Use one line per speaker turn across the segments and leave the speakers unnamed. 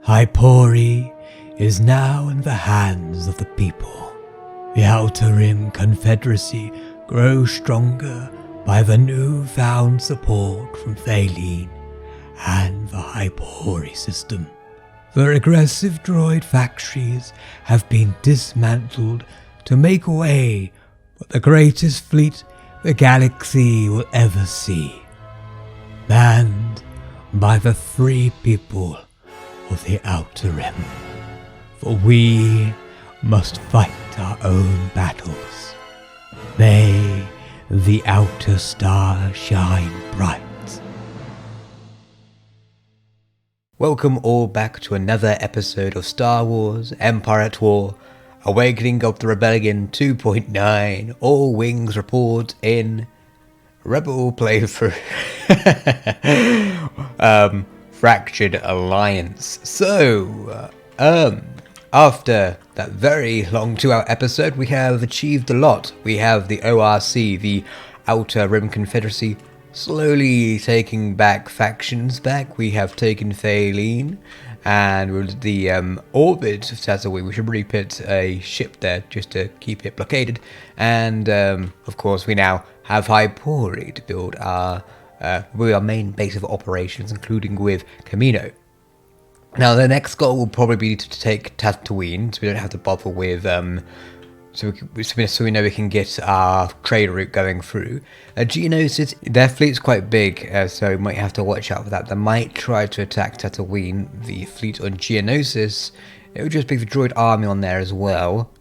Hypori is now in the hands of the people. The Outer-Rim Confederacy grows stronger by the newfound support from Thaleen and the Hypori system. The regressive droid factories have been dismantled to make way for the greatest fleet the galaxy will ever see. Manned by the free people of the Outer Rim. For we must fight our own battles. May the outer star shine bright. Welcome all back to another episode of Star Wars Empire at War, Awakening of the Rebellion 2.9, All Wings report in Rebel playthrough. Fractured Alliance. So, after that very long 2-hour episode, we have achieved a lot. We have the ORC, the Outer-Rim Confederacy, slowly taking back factions back. We have taken Thaleen, and with the orbit of Dathomir, we should really put a ship there just to keep it blockaded. And, of course, we now have Hypori to build our main base of operations, including with Camino. Now, the next goal will probably be to take Dantooine, so we don't have to bother with, so we know we can get our trade route going through. Geonosis, their fleet's quite big, so we might have to watch out for that. They might try to attack Dantooine, the fleet on Geonosis. It would just be the droid army on there as well,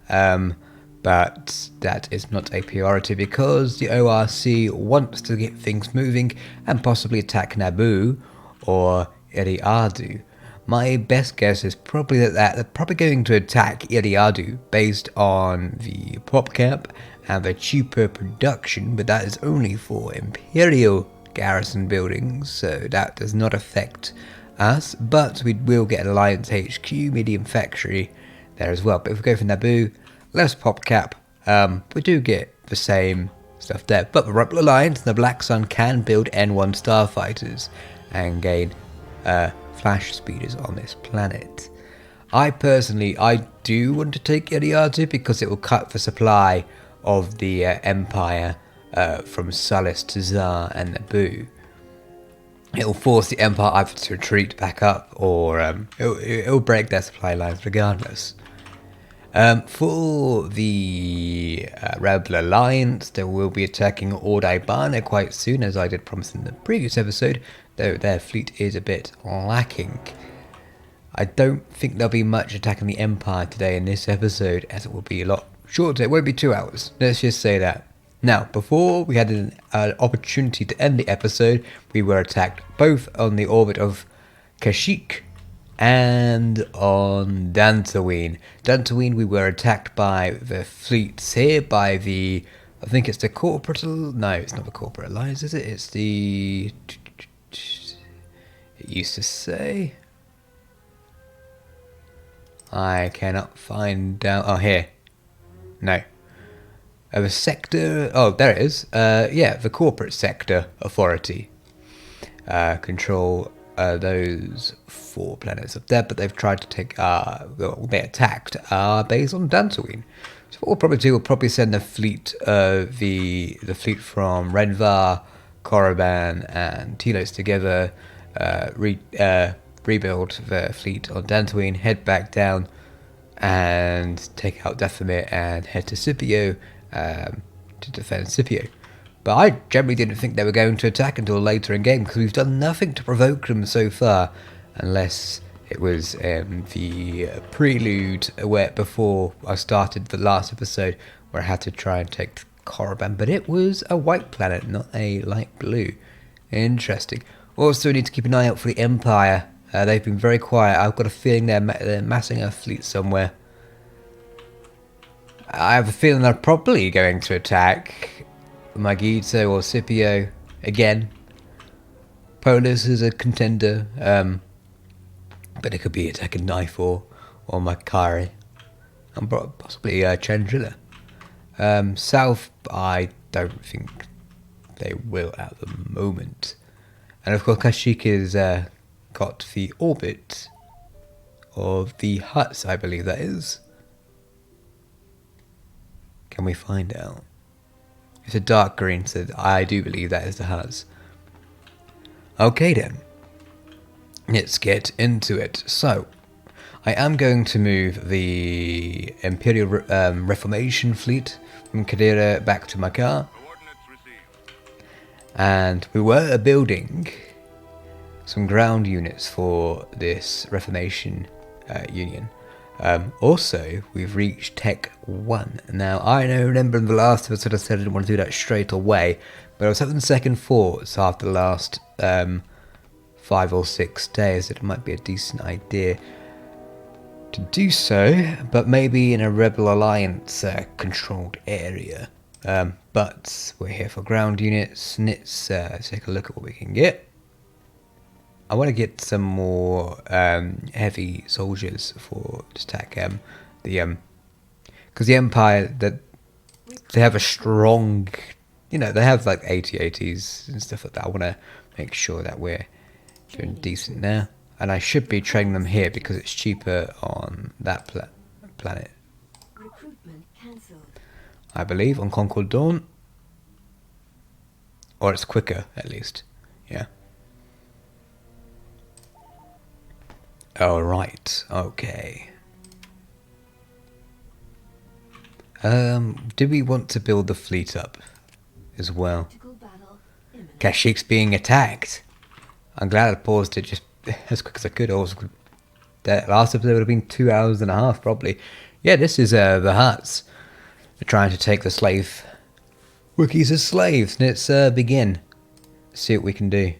but that is not a priority because the ORC wants to get things moving and possibly attack Naboo or EAW. My best guess is probably that they're probably going to attack EAW based on the prop cap and the cheaper production, but that is only for Imperial garrison buildings, so that does not affect us. But we will get Alliance HQ, medium factory there as well. But if we go for Naboo, less pop cap, we do get the same stuff there. But the Rebel Alliance and the Black Sun can build N1 starfighters and gain flash speeders on this planet. I do want to take EAW because it will cut the supply of the Empire from Sullust to Zar and Naboo. It will force the Empire either to retreat back up or it will break their supply lines regardless. For the Rebel Alliance, they will be attacking Ordaibana quite soon, as I did promise in the previous episode, though their fleet is a bit lacking. I don't think there'll be much attacking the Empire today in this episode, as it will be a lot shorter. It won't be 2 hours, let's just say that. Now, before we had an opportunity to end the episode, we were attacked both on the orbit of Kashyyyk and on Dantooine. Dantooine, we were attacked by the fleets here, by the, I think it's the corporate, no, it's not the corporate alliance, is it? It's the, it used to say, I cannot find out, oh here, no. The sector, oh there it is, yeah, the corporate sector authority control those 4 planets up there, but they've tried to take they attacked our base on Dantooine. So what we'll probably do, we'll probably send the fleet, the fleet from Renvar, Korriban and Telos together, rebuild the fleet on Dantooine, head back down and take out Dathomir and head to Scipio to defend Scipio. But I generally didn't think they were going to attack until later in game, because we've done nothing to provoke them so far, unless it was the prelude where before I started the last episode, where I had to try and take Korriban, but it was a white planet, not a light blue. Interesting. Also, we need to keep an eye out for the Empire. They've been very quiet. I've got a feeling they're massing a fleet somewhere. I have a feeling they're probably going to attack Magito or Scipio again. Polis is a contender, but it could be attacking Ithor or Makari, and possibly Chandrilla. South, I don't think they will at the moment. And of course, Kashyyyk has got the orbit of the huts, I believe that is. Can we find out? It's a dark green, so I do believe that is the huts. Okay then, let's get into it. So, I am going to move the Imperial Reformation fleet from Kadira back to Makar. And we were building some ground units for this Reformation Union. Also, we've reached Tech 1. Now, I remember in the last episode I said I didn't want to do that straight away, but I was having second thoughts after the last 5 or 6 days that it might be a decent idea to do so, but maybe in a Rebel Alliance controlled area. But we're here for ground units. Let's take a look at what we can get. I want to get some more heavy soldiers for to attack because the Empire, that they have a strong, they have like AT-ATs and stuff like that. I want to make sure that we're doing decent there, and I should be training them here because it's cheaper on that planet.
Recruitment cancelled.
I believe on Concord Dawn, or it's quicker at least. Yeah. All right. Okay. Do we want to build the fleet up as well? Kashyyyk's being attacked. I'm glad I paused it just as quick as I could. That last episode would have been 2 hours and a half probably. Yeah, this is the Huts. They're trying to take the slave Wookiees as slaves. Let's begin. See what we can do.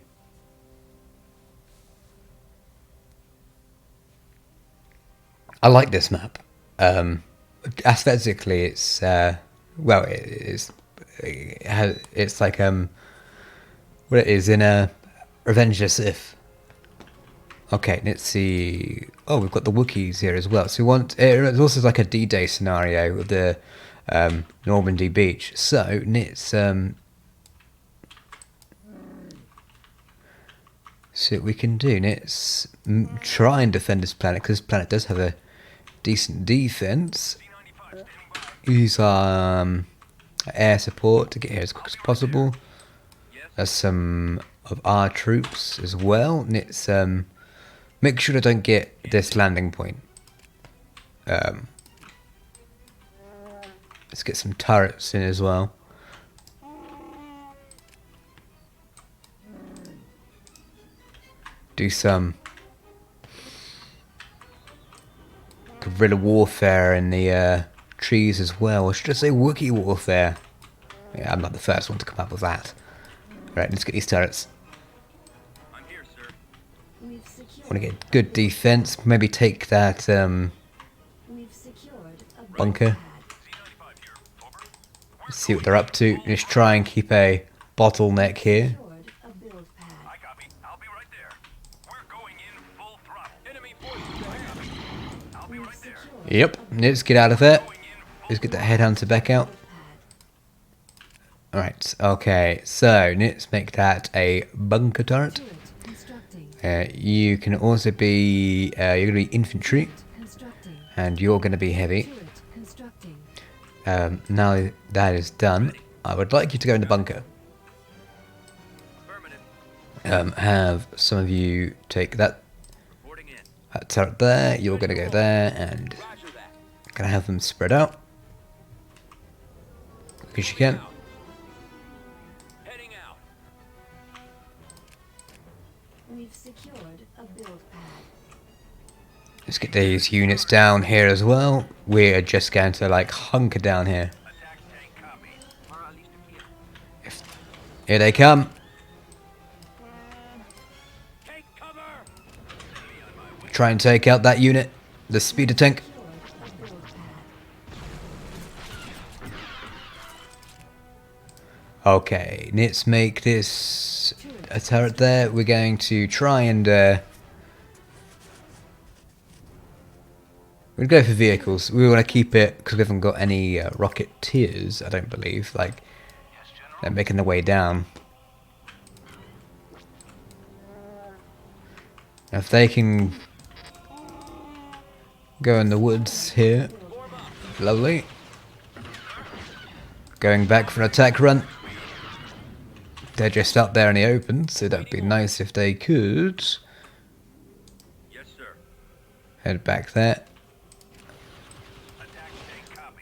I like this map. Aesthetically, it's well, it's like what it is in Revenge of the Sith. Okay, let's see. Oh, we've got the Wookiees here as well. So we want. It's also like a D-Day scenario with the Normandy beach. So let's see what we can do. Let's try and defend this planet because this planet does have a decent defense. Use our air support to get here as quick as possible. There's some of our troops as well. Let's make sure I don't get this landing point. Let's get some turrets in as well. Do some guerrilla warfare in the trees as well. Or should I say Wookiee warfare? Yeah, I'm not the first one to come up with that. Right, let's get these turrets.
I'm here, sir.
Want to get good defense. Maybe take that bunker. Let's see what they're up to. Let's try and keep a bottleneck here. Yep, let's get out of there. Let's get that headhunter back out. Alright, okay, so let's make that a bunker turret. You can also be, you're going to be infantry, and you're going to be heavy. Now that is done, I would like you to go in the bunker. Have some of you take that turret there, you're going to go there, and going to have them spread out. Because you can. Let's get these units down here as well. We're just going to like hunker down here. Here they come. Try and take out that unit, the speeder tank. Okay, let's make this a turret there. We're going to try and we'll go for vehicles. We want to keep it because we haven't got any rocketeers, I don't believe. Like, they're making their way down. Now, if they can Go in the woods here. Lovely. Going back for an attack run. They're just up there in the open, so that'd be nice if they could.
Yes, sir.
Head back there.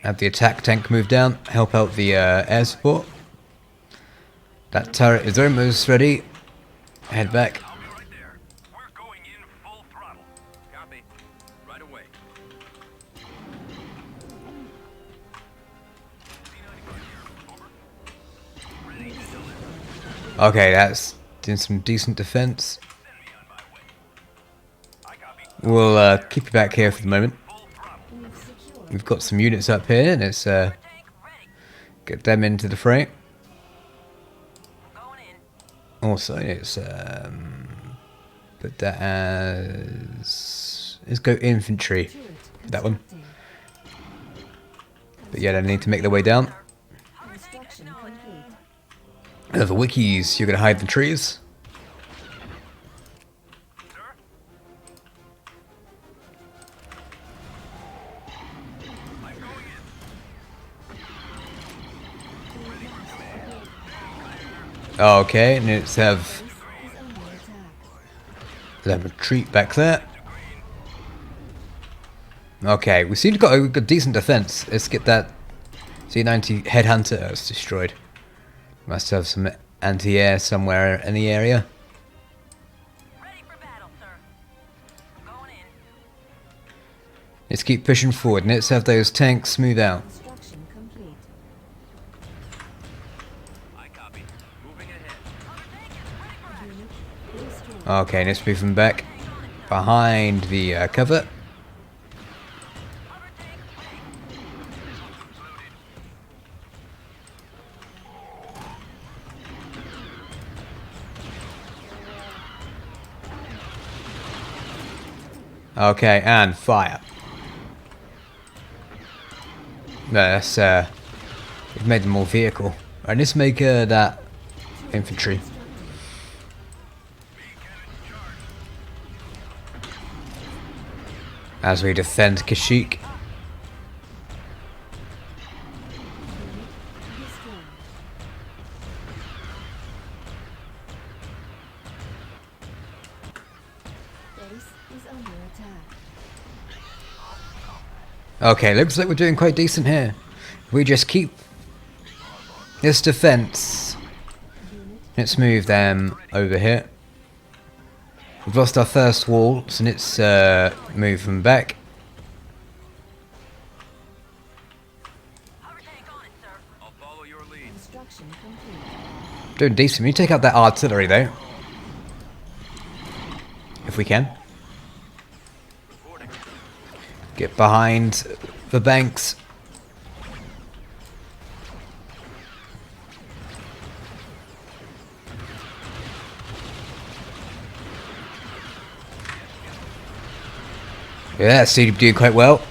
Have the attack tank move down. Help out the air support. That turret is almost ready. Head back.
I'll be right there. We're going in full throttle. Copy. Right away. Ready to deliver.
Okay, that's doing some decent defense.
Send me on my way. I copy.
We'll keep you back here for the moment.
Full throttle.
We've secured
We've got some units up here. Let's get them into the fray.
Going in.
Also, let's put that as... Let's go infantry.
turret
That one.
constructing.
But yeah, they need to make their way down.
Construction complete.
The wikis, you're going to hide the trees.
Sir? I'm going in.
Okay, and let's have
Base is under attack.
them retreat back there. Okay, we seem to got a decent defense. Let's get that C-90 headhunter. Oh, it's destroyed. Must have some anti-air somewhere in the area.
Ready for battle, sir. Going in.
Let's keep pushing forward and let's have those tanks move out.
Construction complete.
I copy. Moving ahead.
Unit destroyed.
Okay, let's move them back behind the cover. Okay, and fire. No, that's we've made them more vehicle. Alright, let's make that infantry. As we defend Kashyyyk.
Destroyed. Base is under attack.
Okay, looks like we're doing quite decent here. We just keep this defense.
Unit
Let's move them over here. We've lost our first wall, so let's move them back.
Hover tank on it, sir.
I'll follow your lead.
construction complete.
Doing decent. We need to take out that artillery though. If we can.
Reporting.
Get behind the banks. Yeah, so you're doing quite well.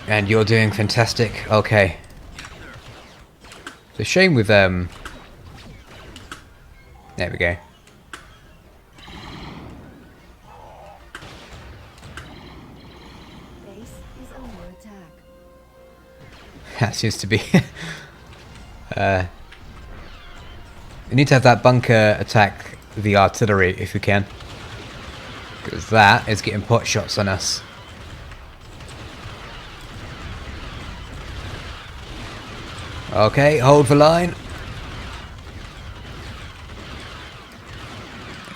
And you're doing fantastic. Okay. It's a shame with There we go.
Base is under attack.
That seems to be. We need to have that bunker attack the artillery if we can. Because that is getting pot shots on us. Okay, hold the line.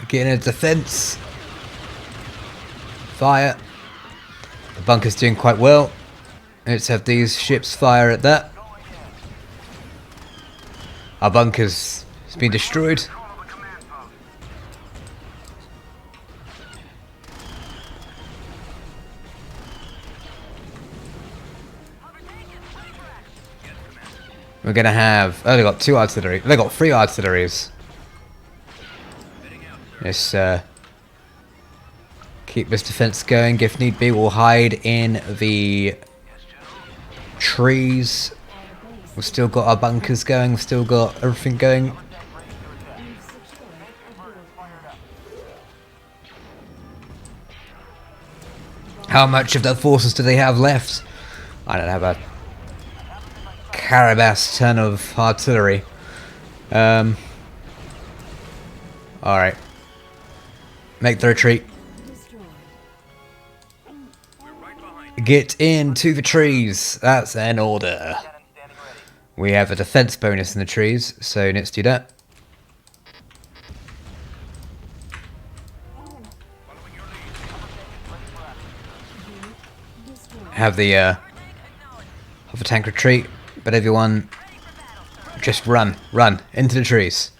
Getting a defense. Fire. The bunker's doing quite well. Let's have these ships fire at that. Our bunker's been destroyed. We're gonna have. Oh, they got two artillery. They got three artilleries. Let's keep this defense going. If need be, we'll hide in the trees. We've still got our bunkers going. We've still got everything going.
We've secured a build pad.
How much of their forces do they have left? I don't have a Carabas ton of artillery. Alright. Make the retreat.
Destroyed.
We're right behind you.
Get into the trees. That's an order.
Cannon standing ready.
We have a defense bonus in the trees, so let's do that.
Following your lead.
Unit destroyed.
Have the have a tank retreat, but everyone just run into the trees.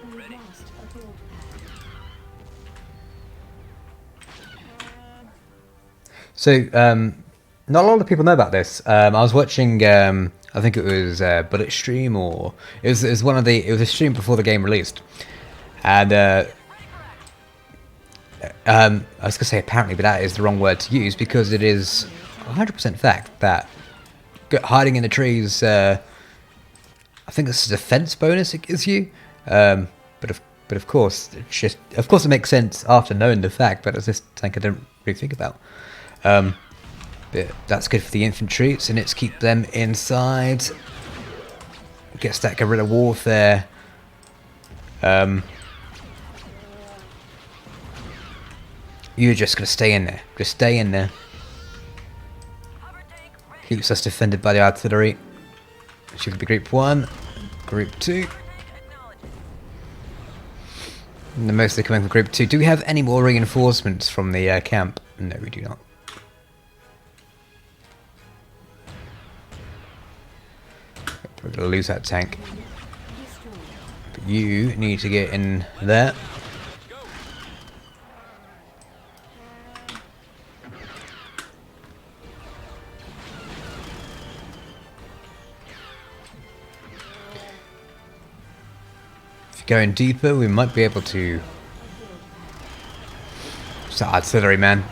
We lost a build pad.
So, not a lot of people know about this. I was watching, I think it was Bullet Stream, or it was it was a stream before the game released, and I was gonna say apparently, but that is the wrong word to use because it is 100% fact that hiding in the trees. I think it's a defense bonus it gives you, but of course, it makes sense after knowing the fact. But it's just something I don't really think about. But that's good for the infantry, so let's keep them inside. Gets that guerrilla warfare. You're just gonna stay in there. Just stay in there. Keeps us defended by the artillery. Should be group 1, group 2. And they're mostly coming from group 2. Do we have any more reinforcements from the camp? No, we do not. We're gonna lose that tank.
Destroyed.
But you need to get in there. If you're going deeper, we might be able to. It's that artillery, man.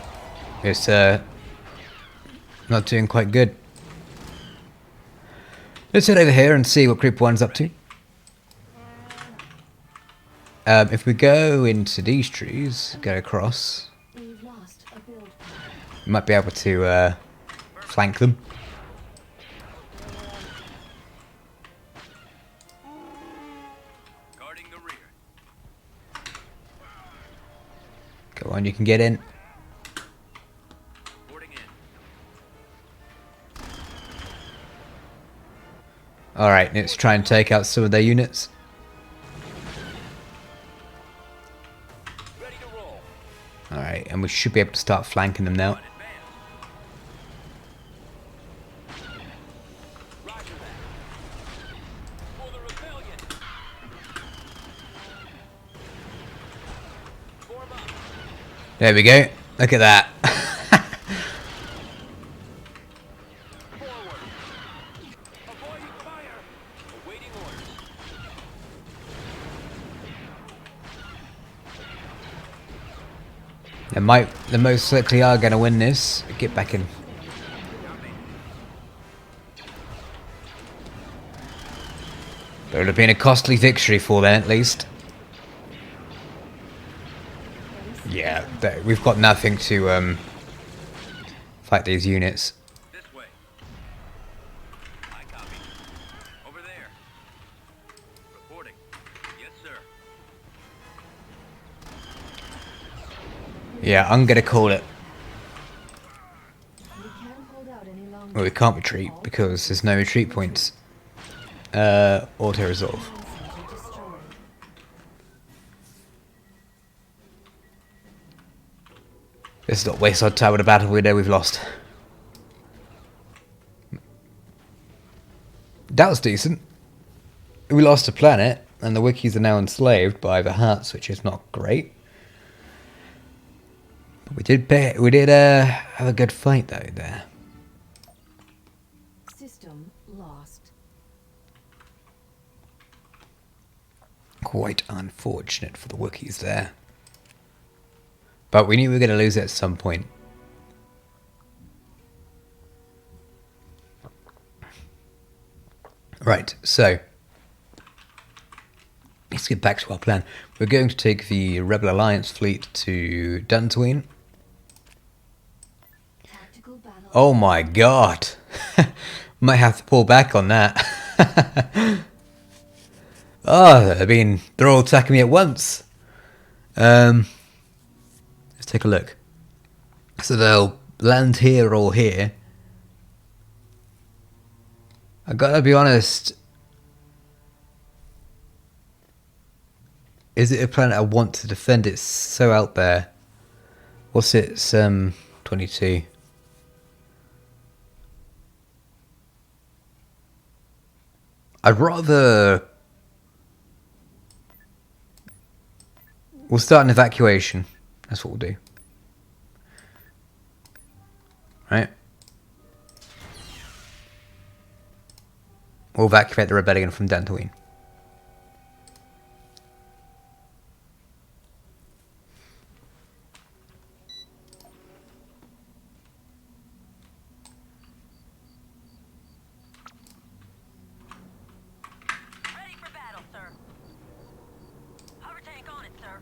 It's not doing quite good. Let's head over here and see what Group 1's up to. If we go into these trees, go across,
We've lost a build pad.
we might be able to flank them.
Guarding the rear.
Go on, you can get in.
Boarding in.
Alright, let's try and take out some of their units.
Ready to roll.
Alright, and we should be able to start flanking them now.
On advance. Roger that. For the rebellion. Form up.
There we go. Look at that.
Forward. Avoiding fire. Awaiting orders.
They most likely are going to win this. Get back in. But it would have been a costly victory for them, at least. Yeah, we've got nothing to fight these units.
This way. I copy. Over there. Reporting. Yes, sir.
Yeah, I'm going to call it.
We can't hold out any longer.
Well, we can't retreat because there's no retreat points. Auto-resolve.
Command center destroyed.
Let's not waste our time with a battle we know we've lost. That was decent. We lost a planet, and the wikis are now enslaved by the Huts, which is not great. But we did have a good fight though there.
System lost.
Quite unfortunate for the Wookiees there. But we knew we were going to lose it at some point. Right, so let's get back to our plan. We're going to take the Rebel Alliance fleet to Dantooine.
Tactical battle.
Oh my god! Might have to pull back on that. Oh, I mean, they're all attacking me at once. Let's take a look. So they'll land here or here. I gotta be honest. Is it a planet I want to defend? It's so out there. What's its 22? I'd rather. We'll start an evacuation. That's what we'll do. Right? We'll evacuate the rebellion from Dantooine.
Ready for battle, sir. Hover tank on it, sir.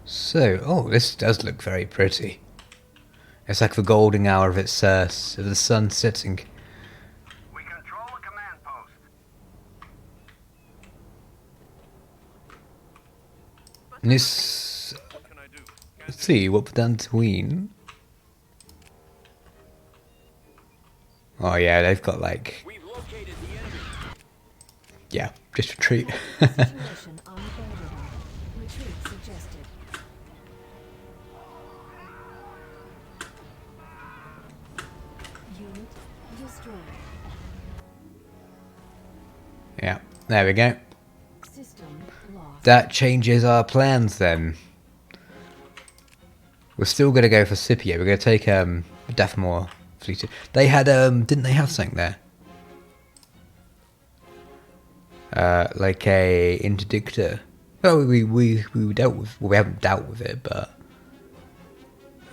So, oh, this does look very pretty. It's like the golden hour of its of the sun setting.
We control a command post.
And this,
What can I do?
let's see what we've done to Ween. Oh yeah, they've got like,
We've located the enemy.
yeah, just retreat.
Situation unfavorable. Retreat suggested. Unit destroyed.
Yeah, there we go.
System lost.
That changes our plans then. We're still gonna go for Scipio. We're gonna take Dathomir fleet. They had didn't they have something there? Like a interdictor. Oh, we dealt with. Well, we haven't dealt with it, but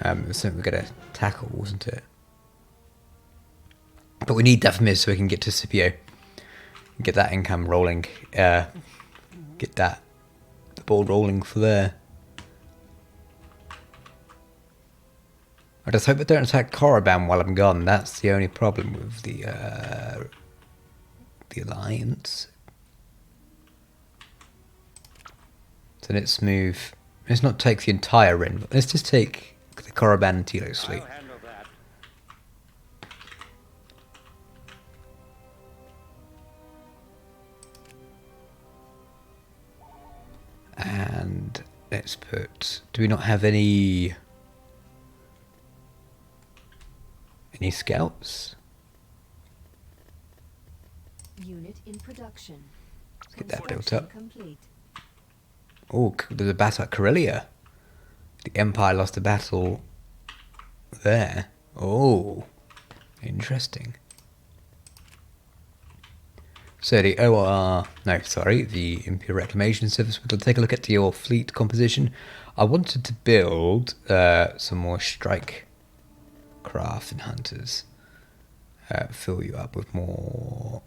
it was something we're gonna tackle, wasn't it? But we need Dathomir so we can get to Scipio, get that income rolling. Get the ball rolling for there. I just hope they don't attack Korriban while I'm gone. That's the only problem with the alliance. So let's move. Let's not take the entire ring. Let's just take the Korriban and Telos fleet.
I'll handle that.
And let's put. Do we not have any scouts?
Unit in production.
Let's get that built up.
Complete.
Oh, there's a battle at Corellia. The Empire lost a battle there. Oh, interesting. So the the Imperial Reclamation Service. We'll take a look at your fleet composition. I wanted to build some more strike craft and hunters. Fill you up with more.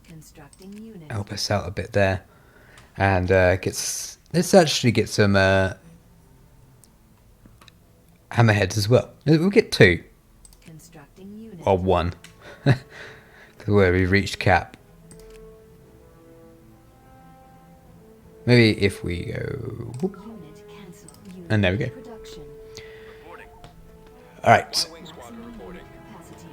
Constructing unit.
Help us out a bit there, and let's actually get some hammerheads as well. We'll get 2
Constructing unit.
or 1 because we reached cap. Maybe if we go, whoop,
Unit cancel. Unit
and there we go.
in production.
Reporting.
All right.
Wing squadron
Maximum
reporting.
capacity.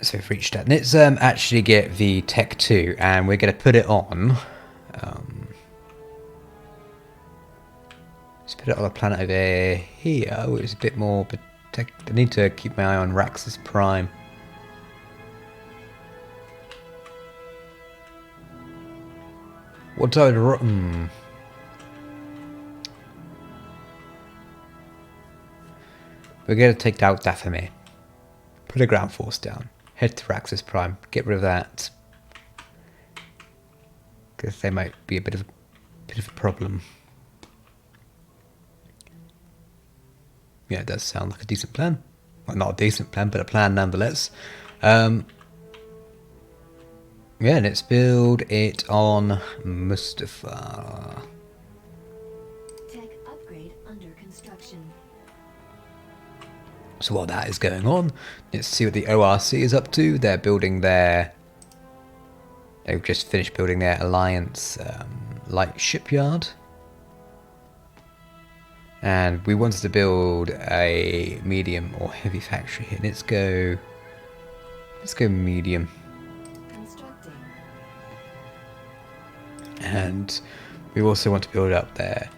So we've reached that. Let's actually get the Tech 2, and we're going to put it on. Let's put it on a planet over here, which is a bit more protect. I need to keep my eye on Raxus Prime. What I would We're going to take out Dathomir. Put a ground force down. Head to Raxus Prime. Get rid of that. Because they might be a bit of a problem. Yeah, it does sound like a decent plan. Well, not a decent plan, but a plan nonetheless. Yeah, let's build it on Mustafa.
Tech upgrade under construction.
So while that is going on, let's see what the ORC is up to. They're building their... They've just finished building their Alliance light shipyard. And we wanted to build a medium or heavy factory here. Let's go medium.
Constructing.
And we also want to build up their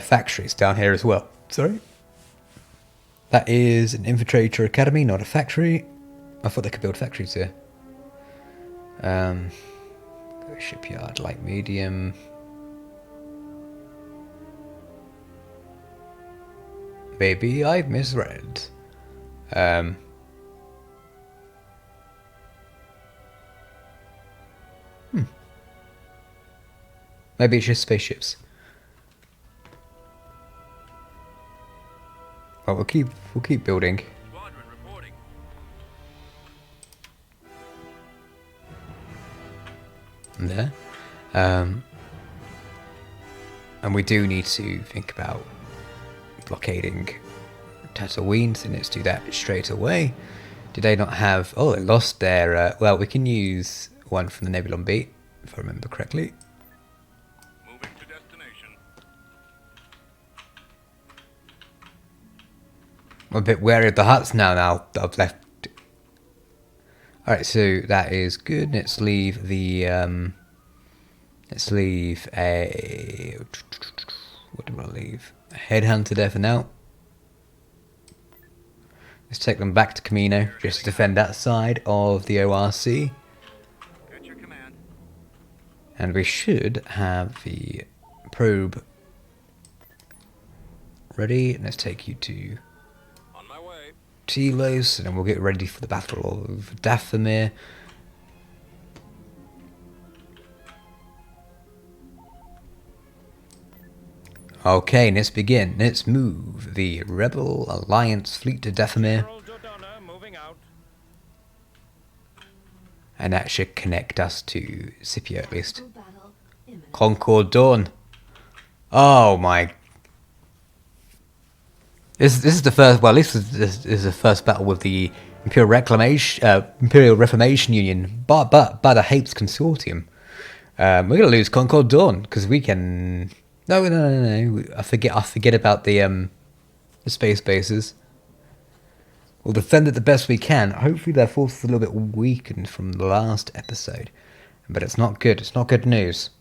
factories down here as well. Sorry. That is an infiltrator academy, not a factory. I thought they could build factories here. Shipyard, light medium. Maybe I've misread. Maybe it's just spaceships. Well, we'll keep building.
Squadron reporting.
There. And we do need to think about blockading Dantooine, so let's do that straight away. Did they not have... Oh, they lost their... well, we can use one from the Nebulon beat, if I remember correctly.
Moving to destination.
I'm a bit wary of the huts now that I've left. Alright, so that is good. Let's leave the... let's leave a... What do I leave? A headhunter there for now. Let's take them back to Camino, just to defend that side of the ORC.
At your command.
And we should have the probe ready. Let's take you to
On my way.
Telos, and then we'll get ready for the Battle of Dathomir. Okay, let's begin. Let's move the Rebel Alliance fleet to Dathomir.
Moving out.
And that should connect us to Scipio at least.
Full battle imminent.
Concord Dawn. Oh my. This is the first, well, this is the first battle with the Imperial Reformation Union, but the Hapes Consortium. We're gonna lose Concord Dawn because we can. No. I forget about the space bases. We'll defend it the best we can. Hopefully their force is a little bit weakened from the last episode, but it's not good. It's not good news.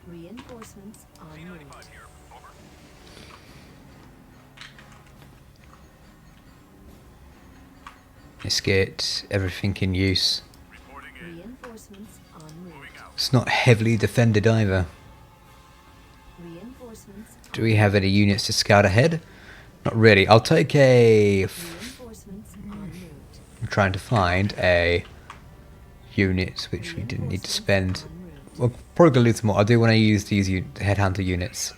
Reinforcements en route.
Here. Over.
Let's get everything in use.
Reporting in.
Reinforcements en route.
It's not heavily defended either.
Reinforcements.
Do we have any units to scout ahead? Not really. I'll take a...
Reinforcements en route.
I'm trying to find a unit which we didn't need to spend. Well, probably gonna lose more. I do want to use these headhunter units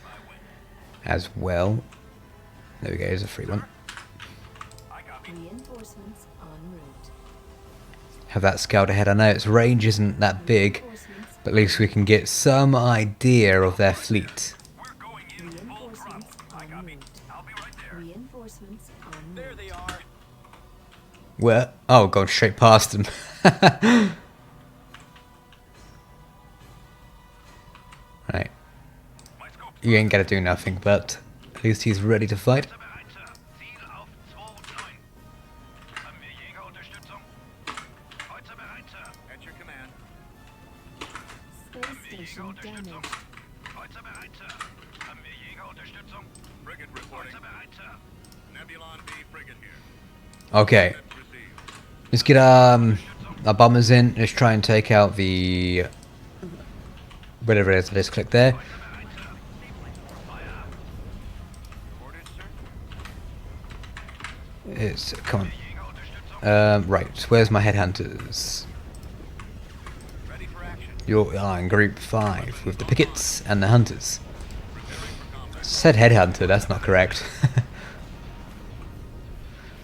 as well. There we go. There's a free one.
Reinforcements en route.
Have that scout ahead. I know its range isn't that big, but at least we can get some idea of their fleet.
We're going in full throttle.
Reinforcements
I
en
got me.
route.
I'll be right there.
Reinforcements en
There
route.
they are.
Where? Oh, going straight past them. Right.
My scope.
You ain't gonna do nothing, but at least he's ready to fight.
Bereit, Sir. Ziel auf 2-9. Haben wir Jägerunterstützung? Heute bereit, Sir. At your command.
Space station damaged.
Heute bereit, Sir. Haben wir Jägerunterstützung? Frigate reporting. Heute bereit, Sir. Nebulon B frigate here.
Okay.
Ship received.
Let's get our bombers in. Let's try and take out the whatever it is. Let's click there.
Ordered, sir.
It's come on. Right. Where's my headhunters?
Ready for action.
You're in group 5 with the pickets and the hunters. Said headhunter, that's not correct.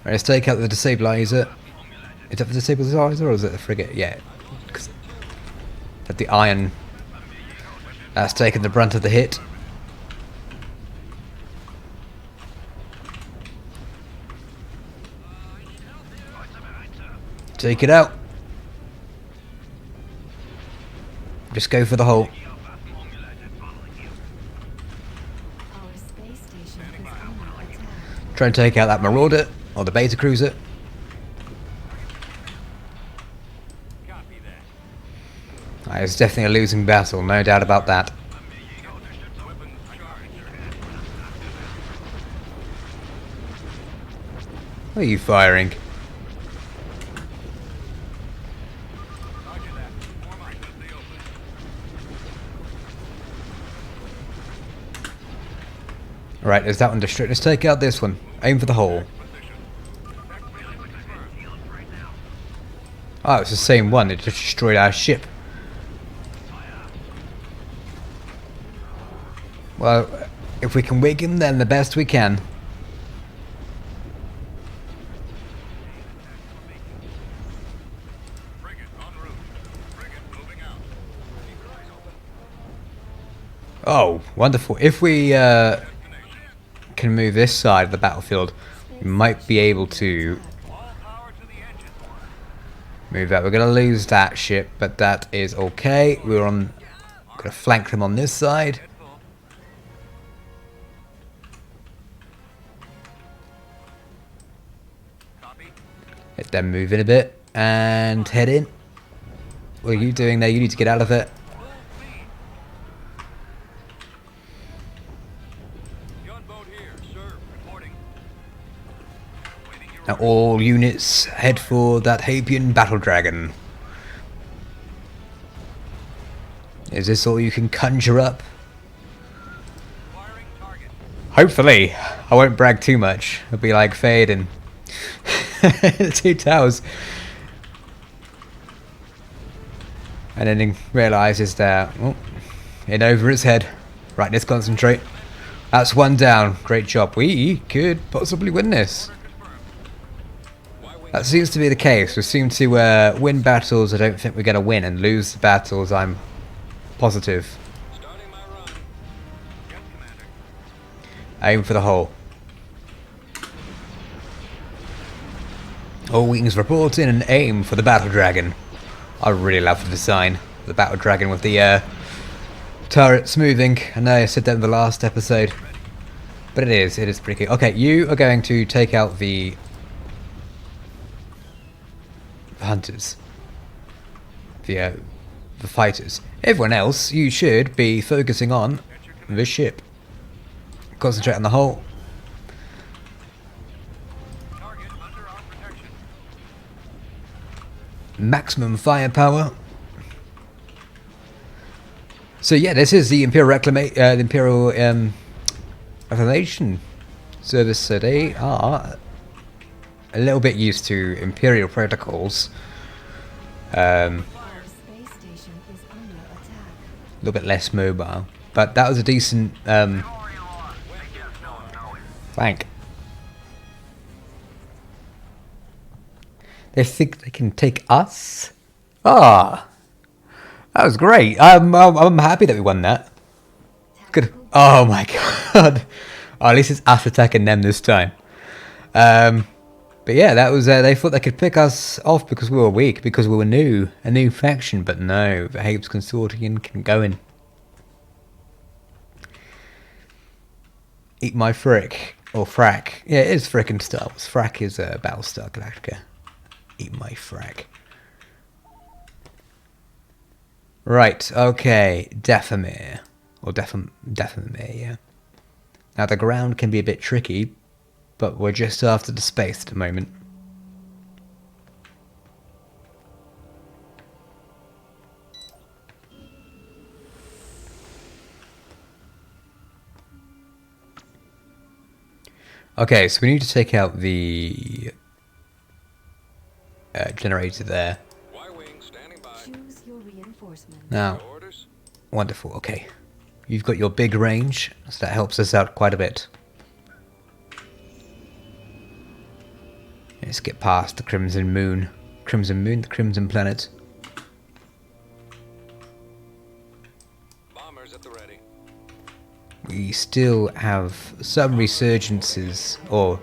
Right, let's take out the destabilizer. Is that the destabilizer or is it the frigate? Yeah. 'Cause at the iron, that's taken the brunt of the hit. Take it out. Just go for the hole.
Our space station is under attack.
Try and take out that marauder or the beta cruiser.
Copy that.
It's definitely a losing battle, no doubt about that.
Weapons charged.
What are you firing?
Roger that. Form up with the open.
Right, there's that one destroyed. Let's take out this one. Aim for the hole.
Position.
Oh, it's the same one. It just destroyed our ship. Well, if we can wig him, then the best we can.
Frigate en route. Frigate moving out. Keep your eyes open.
Oh, wonderful. If we
Destination.
can move this side of the battlefield, we might be able to
All power to the engine.
move that. We're going to lose that ship, but that is okay. We're on... Going to flank them on this side.
Head full. Copy.
Let them move in a bit and head in. What are you doing there? You need to get out of it.
Full speed. Gunboat here, sir. Reporting. Waiting your
Now all units head for that Hapian battle dragon. Is this all you can conjure up?
firing target.
Hopefully. I won't brag too much. It'll be like Fade and the Two Towers. And then he realises that, oh, in over his head. Right, let's concentrate. That's one down. Great job. We could possibly win this. That seems to be the case. We seem to win battles I don't think we're going to win and lose the battles I'm positive.
Starting my run. Yes, Commander.
Aim for the hole. All wings report in and aim for the battle dragon. I really love the design of the battle dragon with the turrets moving. I know I said that in the last episode, but it is pretty cool. Okay, you are going to take out the hunters, the fighters. Everyone else, you should be focusing on the ship. Concentrate on the hole.
Target under our protection.
Maximum firepower. So yeah, this is the Imperial Reformation Service. So they are a little bit used to Imperial protocols.
Our space station is under attack.
A little bit less mobile, but that was a decent flank. They think they can take us? Ah, that was great. I'm happy that we won that. Good. Oh my god. Oh, at least it's us attacking them this time. But yeah, that was. They thought they could pick us off because we were weak, because we were new, a new faction. But no, the Hapes Consortium can go in. Eat my frick. Or frack. Yeah, it is frickin' Star Wars. Frack is Battlestar Galactica. Eat my frack. Right, okay. Dathomir. Or Dathomir, yeah. Now the ground can be a bit tricky, but we're just after the space at the moment. Okay, so we need to take out the generator there.
Y-wing standing by.
Choose your reinforcements.
Now,
Orders.
wonderful, okay. you've got your big range, so that helps us out quite a bit. Let's get past the Crimson Moon. Crimson Moon, the Crimson Planet.
Bombers at the ready.
We still have some resurgences, or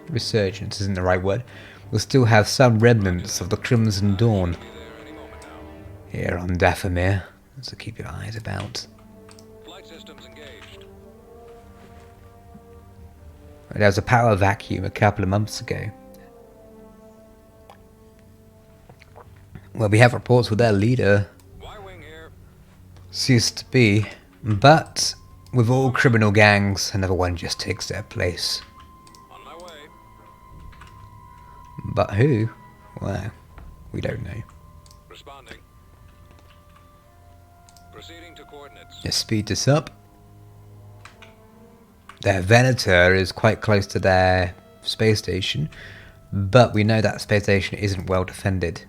resurgence isn't the right word. We'll still have some remnants of the Crimson Dawn
Be there any moment now.
here on Dathomir, so keep your eyes about.
Flight systems engaged.
There was a power vacuum a couple of months ago. Well, we have reports with their leader
Y-wing here.
ceased to be, but with all criminal gangs, another one just takes their place.
On my way.
But who? Well, we don't know.
Responding. Proceeding to coordinates.
Let's speed this up. Their Venator is quite close to their space station, but we know that space station isn't well defended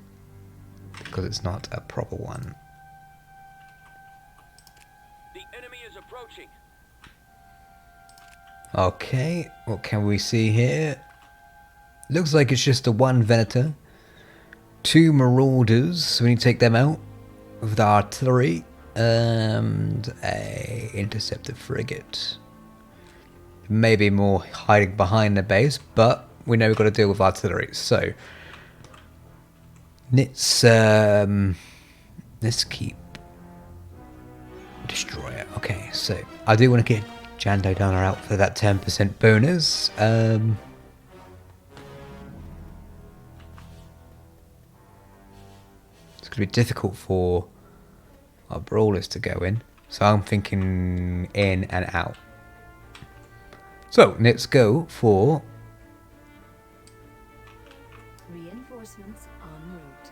because it's not a proper one.
The enemy is approaching.
Okay, what can we see here? Looks like it's just a one Venator, 2 Marauders, so we need to take them out with the artillery, and a interceptor frigate. Maybe more hiding behind the base, but we know we've got to deal with artillery, so let's keep destroyer. Okay, so I do want to get Jando Dana out for that 10% bonus. It's going to be difficult for our brawlers to go in, so I'm thinking in and out. So let's go for
Reinforcements en route.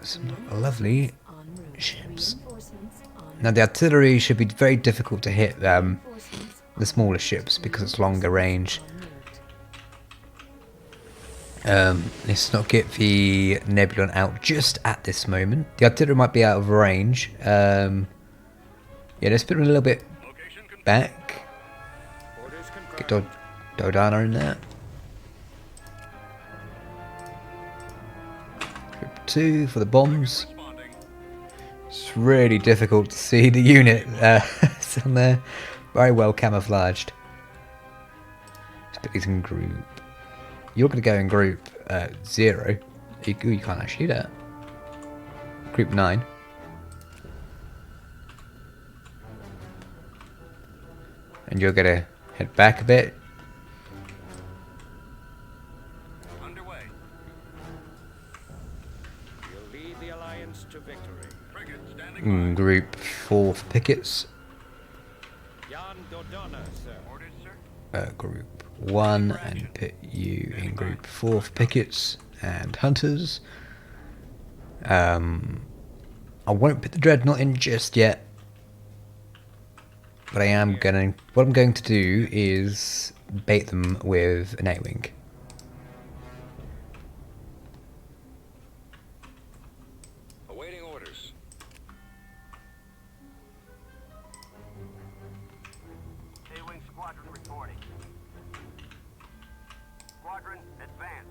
some lovely
En route.
ships.
Reinforcements en
Now the artillery should be very difficult to hit
Reinforcements
the smaller ships because it's longer range.
en route.
Let's not get the Nebulon out just at this moment. The artillery might be out of range. Yeah, let's put them a little bit
Location confirmed.
back.
Orders confirmed.
Get Dodana in there. Group 2 for the bombs.
Responding.
It's really difficult to see the unit it's on there. Very well camouflaged. Let's put these in group. You're going to go in group 0. You can't actually do that. Group 9. And you're going to head back a bit.
Underway.
We'll lead the Alliance to victory.
Frigate standing by.
Group 4 for pickets.
Jan Dodonna, sir.
Orders, sir.
Group 1 and put you in group 4 for pickets and hunters. I won't put the dreadnought in just yet, but what I'm going to do is bait them with an A-wing.
Awaiting orders. A-wing squadron reporting. Squadron advance.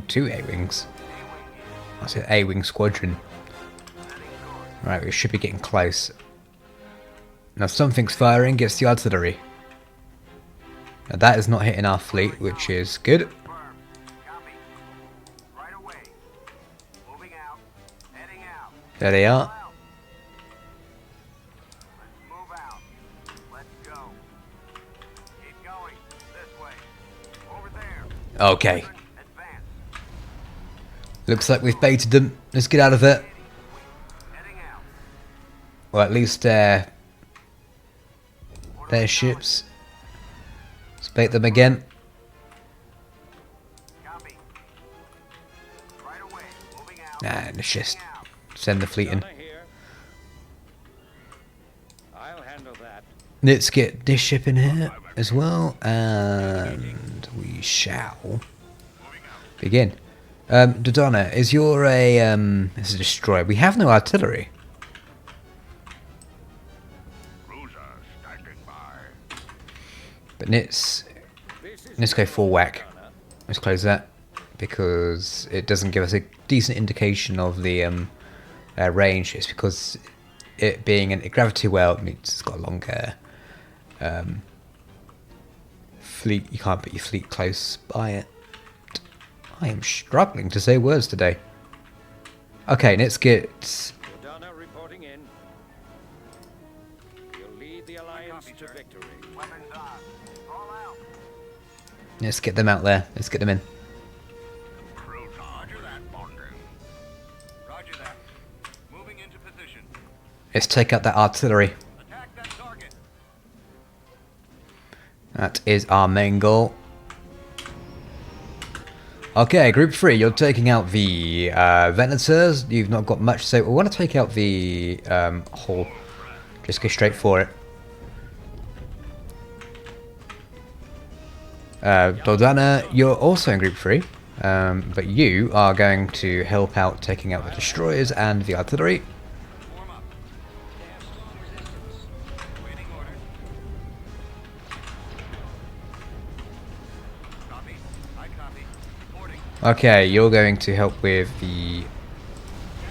2 A-wings.
A-wing
I said A-wing squadron.
setting course.
Right, we should be getting close. Now something's firing, gets the artillery. Now that is not hitting our fleet, which is good.
Confirmed. Copy. Right away. Moving out. Heading out.
There they are.
Out. Let's move out. Let's go. Keep going. This way. Over there.
Okay.
Advance.
Looks like we've baited them. Let's get out of it.
Heading out.
Well, at least their ships. Let's bait them again.
Copy. Right away. Moving out.
Nah, let's just
Heading out.
send the fleet in.
Donna here. I'll handle that.
Let's get this ship in here as well, and we shall begin. Dodonna, is your it's a destroyer. We have no artillery.
Cruiser standing by.
But let's go full whack. Let's close that because it doesn't give us a decent indication of the range. It's because it being a gravity well means it's got a longer fleet. You can't put your fleet close by it. I am struggling to say words today. Okay, let's get.
Dodonna reporting in. You'll lead the alliance to victory.
Weapons on. All out.
Let's get them out there. Let's get them in.
Cruiser. Roger that, Bonding. Roger that. Moving into position.
Let's take out that artillery.
Attack that target.
That is our main goal. Okay, Group 3, you're taking out the Venators. You've not got much to say. We want to take out the hull. Just go straight for it. Dodonna, you're also in Group 3. But you are going to help out taking out the destroyers and the artillery.
Form up. They have strong resistance. Waiting orders. Copy. I copy. Reporting.
Okay, you're going to help with the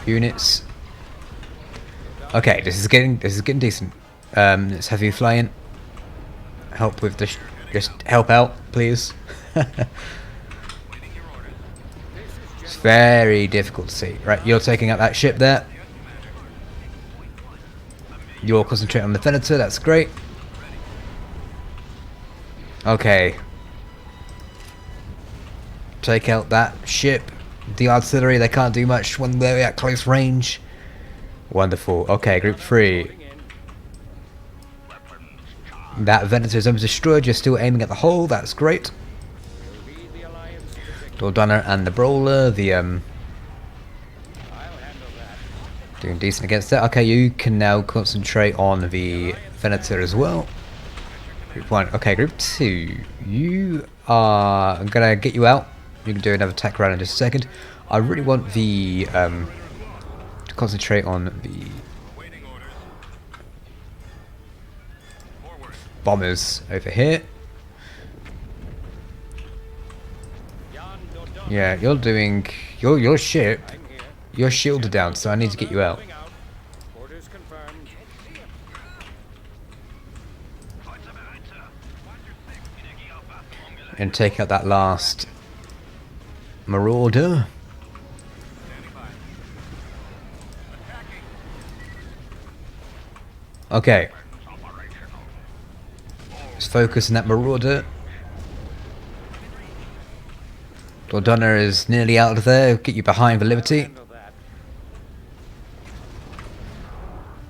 units. Okay, this is getting decent. Let's have you fly in. Help with the just help out, please.
Waiting your orders.
It's very difficult to see. Right, you're taking out that ship there. You're concentrating on the Venator, that's great. Okay. Take out that ship. The artillery, they can't do much when they're at close range. Wonderful. Okay, Group 3.
Reporting in.
That Venator is almost destroyed. You're still aiming at the hull. That's great.
You'll lead the alliance to victory.
Dodonna and the Brawler, the
I'll handle that.
doing decent against that. Okay, you can now concentrate on the Venator as well. Group 1. Okay, Group 2. You are... I'm gonna get you out. You can do another attack round in just a second. I really want the to concentrate on the
Waiting orders. Forward.
bombers over here.
Jan Dodonna.
Yeah, you're doing your ship.
I'm here.
You're shielded down, so I need to get you out.
Moving out. Orders confirmed.
Vorzubereit, Sir. Energieaufwachung.
And take out that last Marauder.
Standing by. Attacking.
Okay,
Operational.
let's focus on that Marauder. Dodonna is nearly out of there. Get you behind the Liberty.
Handle that.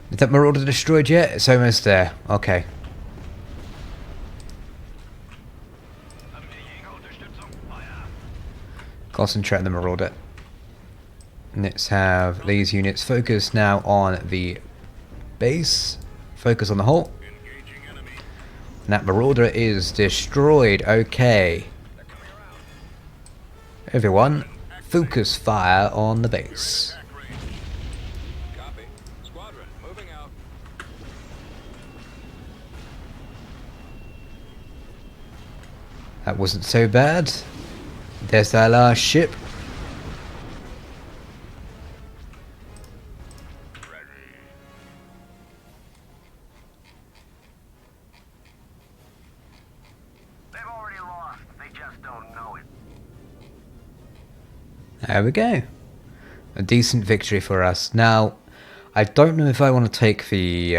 Is that Marauder destroyed yet? It's almost there. Okay.
Unterstützung. Feuer.
Concentrate on the Marauder. Let's have these units focus now on the base. Focus on the hull.
Engaging enemy.
And that Marauder is destroyed. Okay. Everyone, focus fire on the base.
Attack range. Copy. Squadron, moving out.
That wasn't so bad. There's our last ship.
Ready. They've already lost. They just don't know it.
There we go. A decent victory for us. Now, I don't know if I want to take the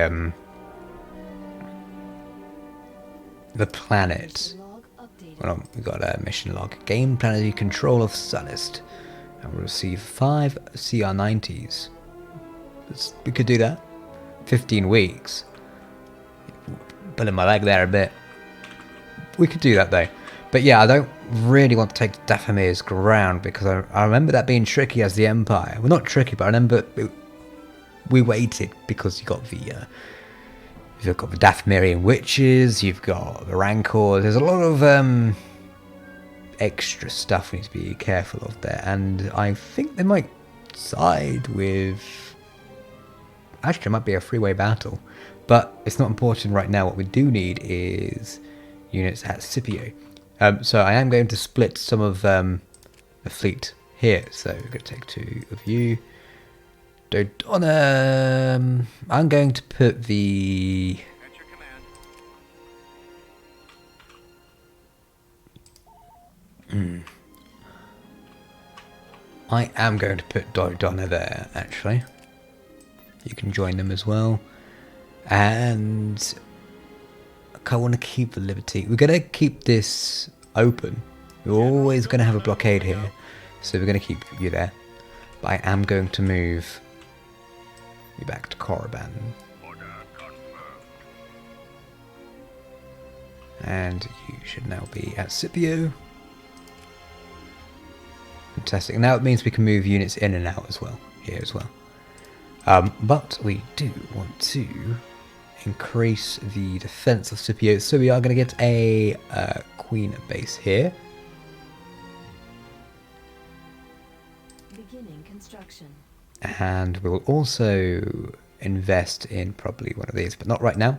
planet.
Log updated.
Well, no, we got a mission log. Gain planetary control of Sunnist. And we'll receive 5 CR90s. We could do that. 15 weeks. Pulling my leg there a bit. We could do that though. But yeah, I don't really want to take Dathomir's ground because I remember that being tricky as the Empire. Well, not tricky, but I remember we waited because you got the you've got the Dathomirian witches, you've got the Rancors. There's a lot of extra stuff we need to be careful of there. And I think they might side with... Actually, it might be a three-way battle. But it's not important right now. What we do need is units at Scipio. So I am going to split some of the fleet here. So we're going to take 2 of you. Dodonna, I'm going to put the...
At your command.
I am going to put Dodonna there, actually. You can join them as well. And I want to keep the Liberty. We're going to keep this open. We're always going to have a blockade here. So we're going to keep you there. But I am going to move you back to Korriban.
Order confirmed.
And you should now be at Scipio. Fantastic. Now it means we can move units in and out as well. Here as well. But we do want to increase the defense of Scipio. So we are going to get a Queen base here.
Beginning construction.
And we will also invest in probably one of these, but not right now.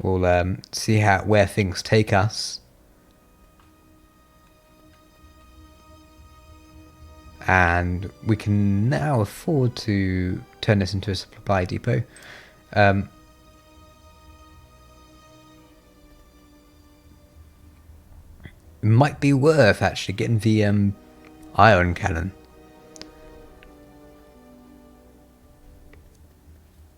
We'll see where things take us. And we can now afford to turn this into a supply depot. It might be worth actually getting the iron cannon.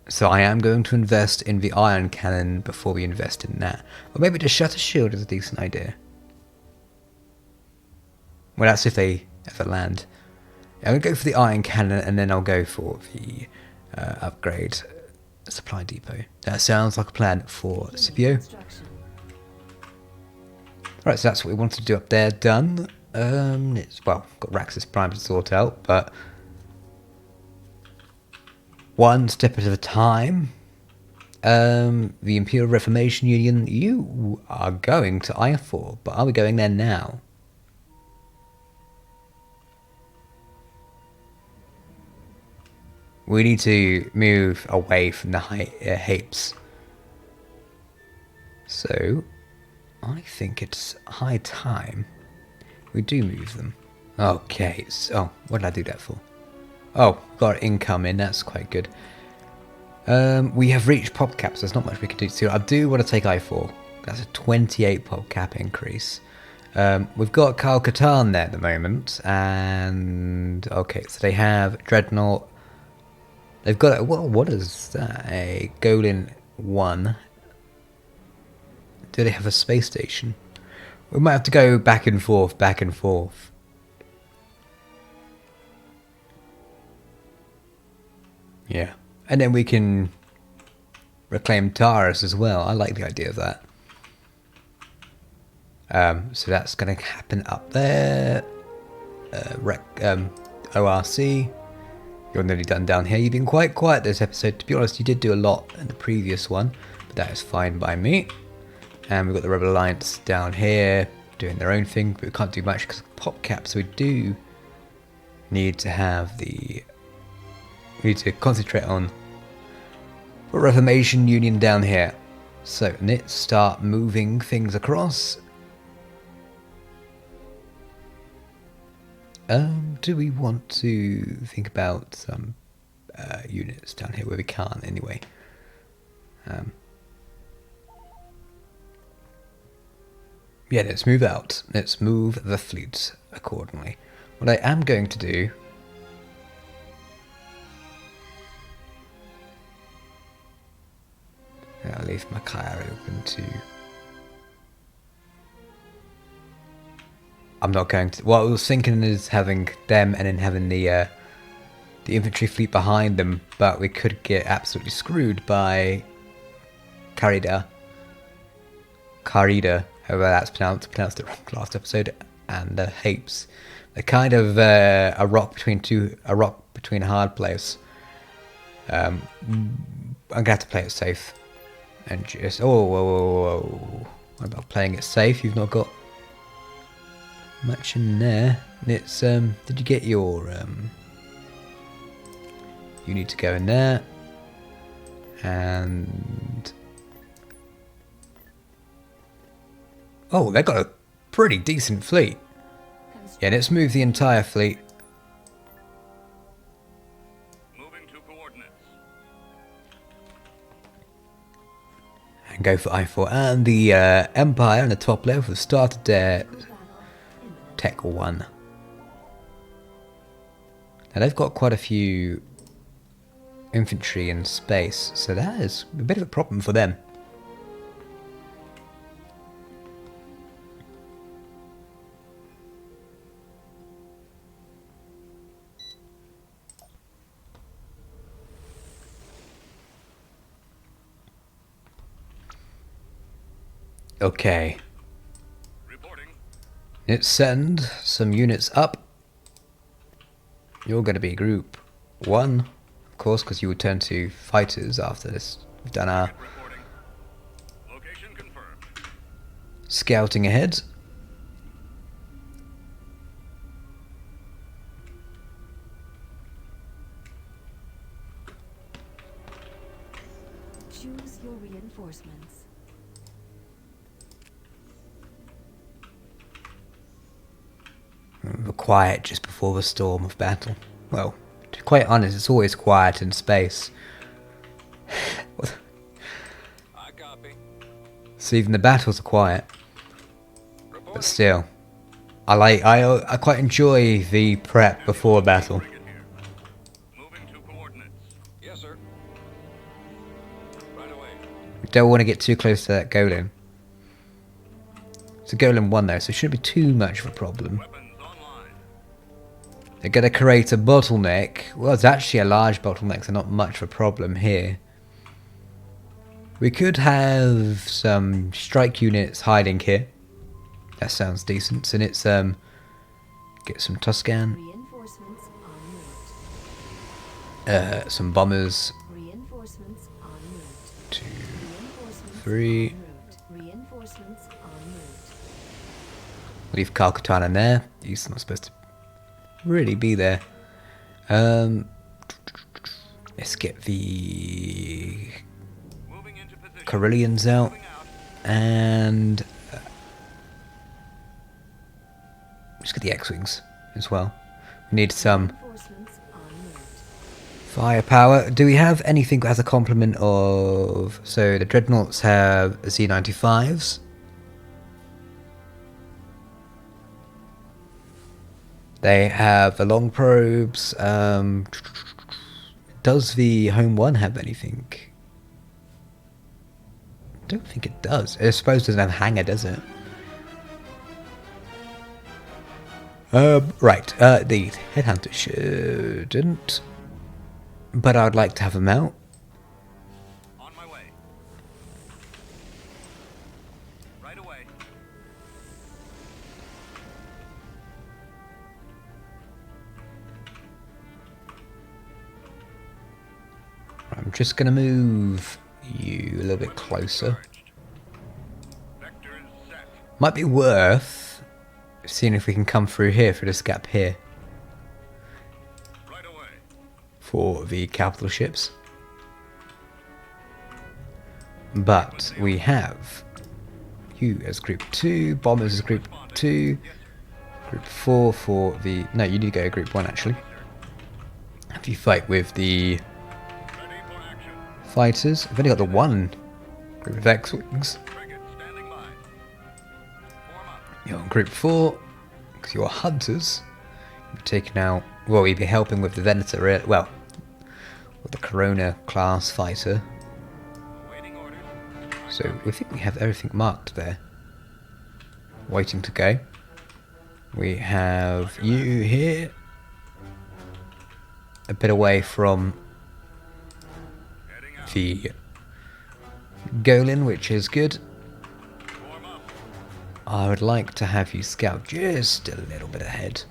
So I am going to invest in the iron cannon before we invest in that. Or maybe the shutter shield is a decent idea. Well, that's if they ever land. I'm going to go for the iron cannon and then I'll go for the upgrade supply depot. That sounds like a plan for Scipio.
Construction.
Right, so that's what we wanted to do up there. Done. It's, well, got Raxus Prime to sort out, but one step at a time. The Imperial Reformation Union, you are going to Ithor, but are we going there now? We need to move away from the Hapes. So, I think it's high time we do move them. Okay, so what did I do that for? Oh, got income in, that's quite good. We have reached pop caps, there's not much we can do. So I do want to take I4. That's a 28 pop cap increase. We've got Kyle Katarn there at the moment, and okay, so they have Dreadnought. They've got, well, what is that? A Golin 1. Do they have a space station? We might have to go back and forth, back and forth. Yeah. And then we can reclaim Taurus as well. I like the idea of that. So that's going to happen up there. ORC. You're nearly done down here. You've been quite quiet this episode. To be honest, you did do a lot in the previous one, but that is fine by me. And we've got the Rebel Alliance down here doing their own thing, but we can't do much because of pop cap. So we do need to have the... We need to concentrate on the Reformation Union down here. So let's start moving things across. Do we want to think about some units down here where we can't anyway? Yeah, let's move out. Let's move the fleet accordingly. What I am going to do... I'll leave Makaya open to... I'm not going to... What I was thinking is having them and then having the infantry fleet behind them, but we could get absolutely screwed by Carida, however that's pronounced it wrong last episode, and the Hapes. They're kind of a rock between hard players. I'm gonna have to play it safe, and just whoa. What about playing it safe? You've not got... much in there. And it's did you get your you need to go in there and oh, they got a pretty decent fleet. Yeah, let's move the entire fleet.
Moving to coordinates.
And go for I4. And the Empire on the top level have started their Tech 1. Now they've got quite a few infantry in space, so that is a bit of a problem for them. Okay,
Reporting.
let's send some units up. You're going to be group 1, of course, because you would turn to fighters after this. We've done our
Reporting. Location confirmed.
scouting ahead.
Choose your reinforcements.
We're quiet just before the storm of battle. Well, to be quite honest, it's always quiet in space.
I copy.
So even the battles are quiet. But still, I quite enjoy the prep before a battle.
Frigate here. Moving to coordinates.
Yes, sir. Right away.
We don't want to get too close to that Golem. It's a Golem 1 though, so it shouldn't be too much of a problem.
Weapons online.
They're going to create a bottleneck. Well, it's actually a large bottleneck, so not much of a problem here. We could have some strike units hiding here. That sounds decent. And it's get some Tuscan,
Reinforcements en route.
some bombers.
Reinforcements en route.
2,
Reinforcements
3.
en route. Reinforcements en route.
Leave Kalkatan there. He's not supposed to really be there. Let's get the
Moving into position.
Carillions out.
Moving out.
And let's get the X-Wings as well. We need some
Reinforcements en route.
firepower. Do we have anything as a complement of... So the Dreadnoughts have Z95s. They have the long probes. Does the Home 1 have anything? I don't think it does. I suppose it doesn't have a hangar, does it? Right. The Headhunter shouldn't. But I'd like to have them out.
On my way. Right away.
I'm just going to move you a little bit closer.
Charged. Vectors set.
Might be worth seeing if we can come through here through this gap here
Right away.
for the capital ships. But we have you as group 2, bombers as group 2, group 4 for the... No, you need to go group 1 actually. Have you fight with the
Ready for action.
fighters. I've only got the one group of X-Wings.
Frigate standing by. Form up.
You're on group 4, because you're hunters. You're taking out... Well, you'd be helping with the Venator, well, with the Corona class fighter.
Awaiting orders.
So we think we have everything marked there. Waiting to go. We have you here. A bit away from
Heading out.
the Golem, which is good.
Form up.
I would like to have you scout just a little bit ahead.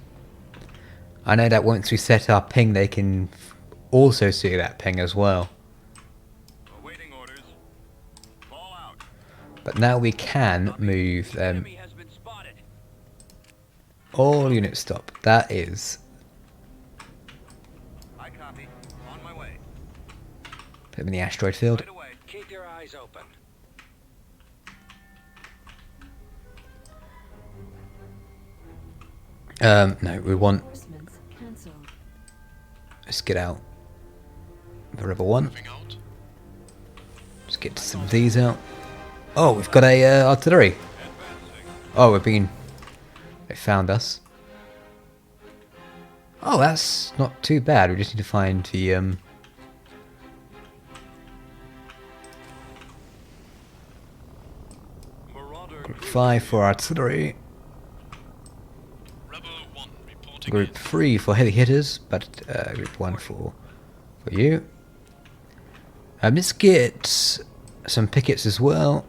I know that once we set our ping, they can also see that ping as well.
Awaiting orders. Fall out.
But now we can move them
Enemy has been spotted.
All units stop. That is.
I copy. On my way.
Put them in the asteroid field.
Right away.
Keep your eyes open.
No, we want.
Reinforcements cancelled.
Let's get out. The Rebel 1. Let's get some of these out. Oh, we've got a artillery. Oh, they found us. Oh, that's not too bad. We just need to find the
Marauder
Group 5 for artillery.
Rebel 1 reporting.
Group 3 for heavy hitters, but Group 1 for you. Let's get some pickets as well.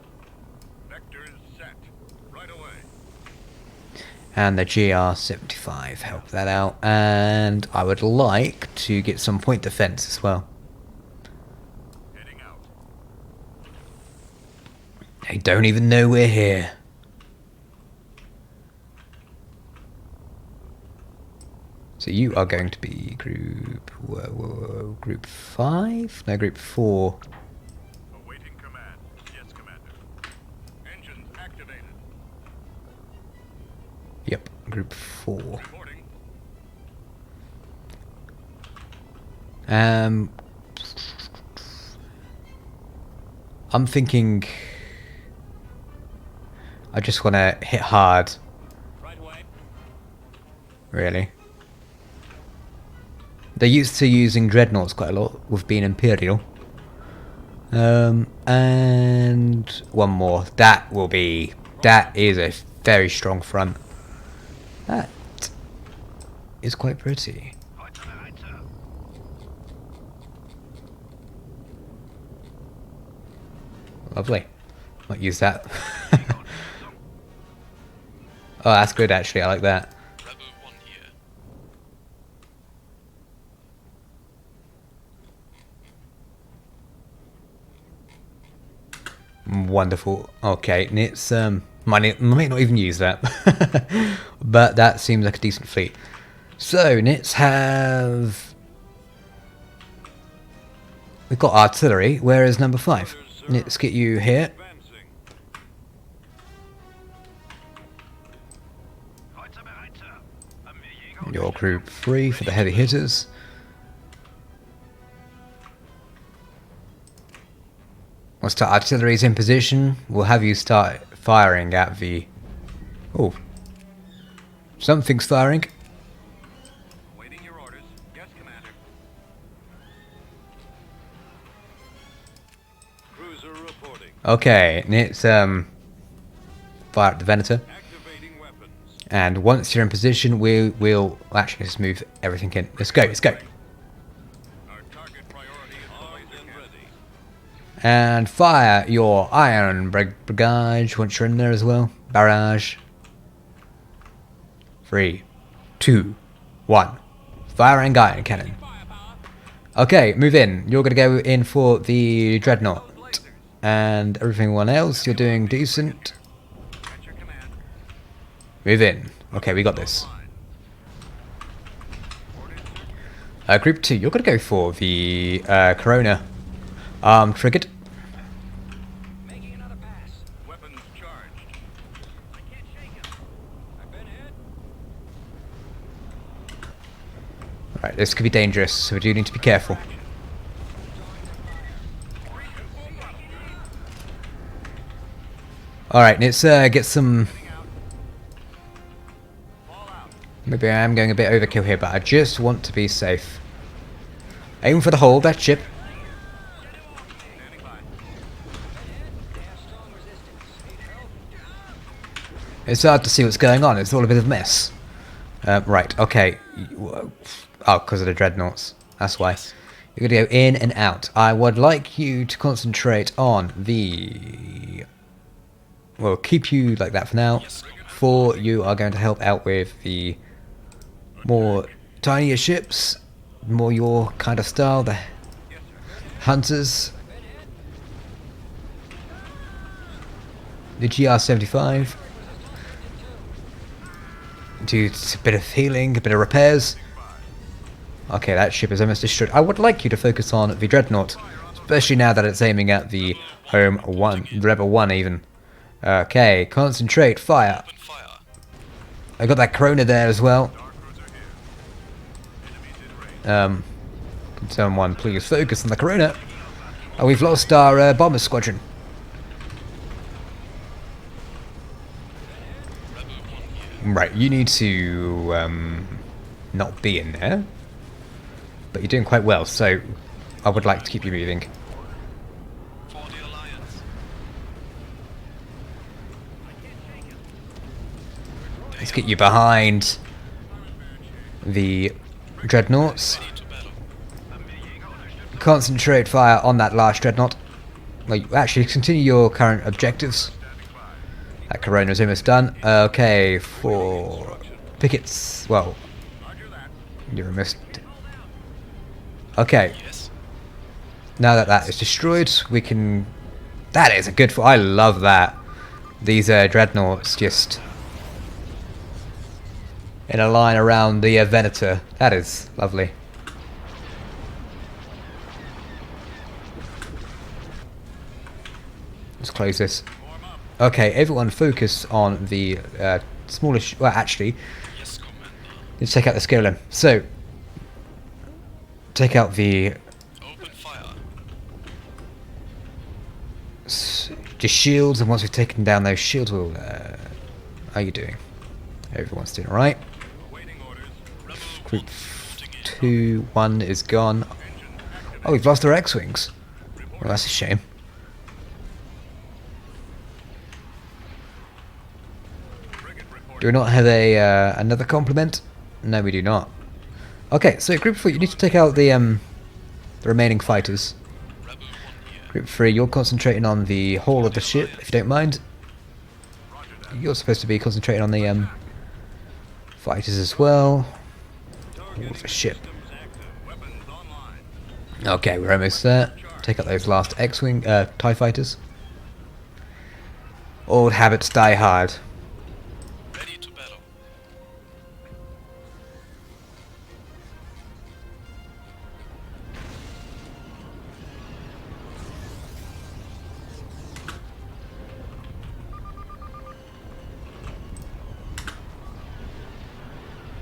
Vector is set. Right away.
And the GR-75, help that out. And I would like to get some point defense as well.
Heading out.
They don't even know we're here. So you are going to be group 5? No, group 4.
Awaiting command. Yes, Commander. Engines activated.
Yep, group 4.
Reporting.
I'm thinking I just want to hit hard,
right away.
really. They're used to using dreadnoughts quite a lot with being Imperial. And one more. That is a very strong front. That is quite pretty.
Heute bereit.
Lovely. Might use that. Oh, that's good actually. I like that.
Rebel 1 here.
Wonderful. Okay, and it's might not even use that, but that seems like a decent fleet. So Nits we've got artillery. Where is number 5? Let's get you here.
Advancing.
Heute bereit. Haben wir Jäger?
Your group 3 for the heavy hitters. Once the artillery's in position, we'll have you start firing at the... Oh. Something's firing.
Awaiting your orders. Yes, Commander.
Cruiser reporting.
Okay, and it's fire at the Venator.
Activating weapons.
And once you're in position, we'll actually just move everything in. Let's go, let's go.
Our target priority is
Armed and ready.
And fire your iron brigade once you're in there as well. Barrage. 3, 2, 1. Firing iron cannon. Okay, move in. You're gonna go in for the dreadnought. And everyone else, you're doing decent.
at your command.
Move in. Okay, we got this. Group 2, you're gonna go for the Corona frigate.
Making another pass.
Weapons charged.
I can't shake him. I've been hit.
Alright, this could be dangerous, so we do need to be careful. Alright, let's get some... Maybe I am going a bit overkill here, but I just want to be safe. Aim for the hole, that ship.
Standing by.
They have strong resistance. Need help?
It's hard to see what's going on, it's all a bit of a mess. Right, okay. Oh, because of the dreadnoughts. That's why. You're going to go in and out. I would like you to concentrate on the... Well, keep you like that for now. 4, you are going to help out with the more tinier ships. More your kind of style. The hunters. The GR-75. do a bit of healing, a bit of repairs. Okay, that ship is almost destroyed. I would like you to focus on the Dreadnought, especially now that it's aiming at the Home 1, Rebel 1 even. Okay, concentrate, fire. I got that Corona there as well. Can someone please focus on the Corona? Oh, we've lost our bomber squadron. Right, you need to not be in there. But you're doing quite well, so I would like to keep you moving. Let's get you behind the Dreadnoughts. Concentrate fire on that last Dreadnought. Well, actually, continue your current objectives. That Corona is almost done. Okay, for pickets. Well, you're almost. Okay. Now that that is destroyed, we can. That is a good. I love that. These Dreadnoughts just in a line around the Venator. That is lovely. Let's close this. Okay, everyone focus on the smallish... Well, actually, let's check out the skill then. So, take out the... just shields, and once we've taken down those shields, we'll... how are you doing? Everyone's doing alright. Group 2, 1 is gone. Oh, we've lost our X-Wings. Well, that's a shame. Do we not have a another complement? No, we do not. Okay, so Group 4, you need to take out the remaining fighters. Group 3, you're concentrating on the hull of the ship, if you don't mind. You're supposed to be concentrating on the fighters as well. Hull of the ship. Okay, we're almost there. Take out those last X-Wing TIE fighters. Old habits die hard.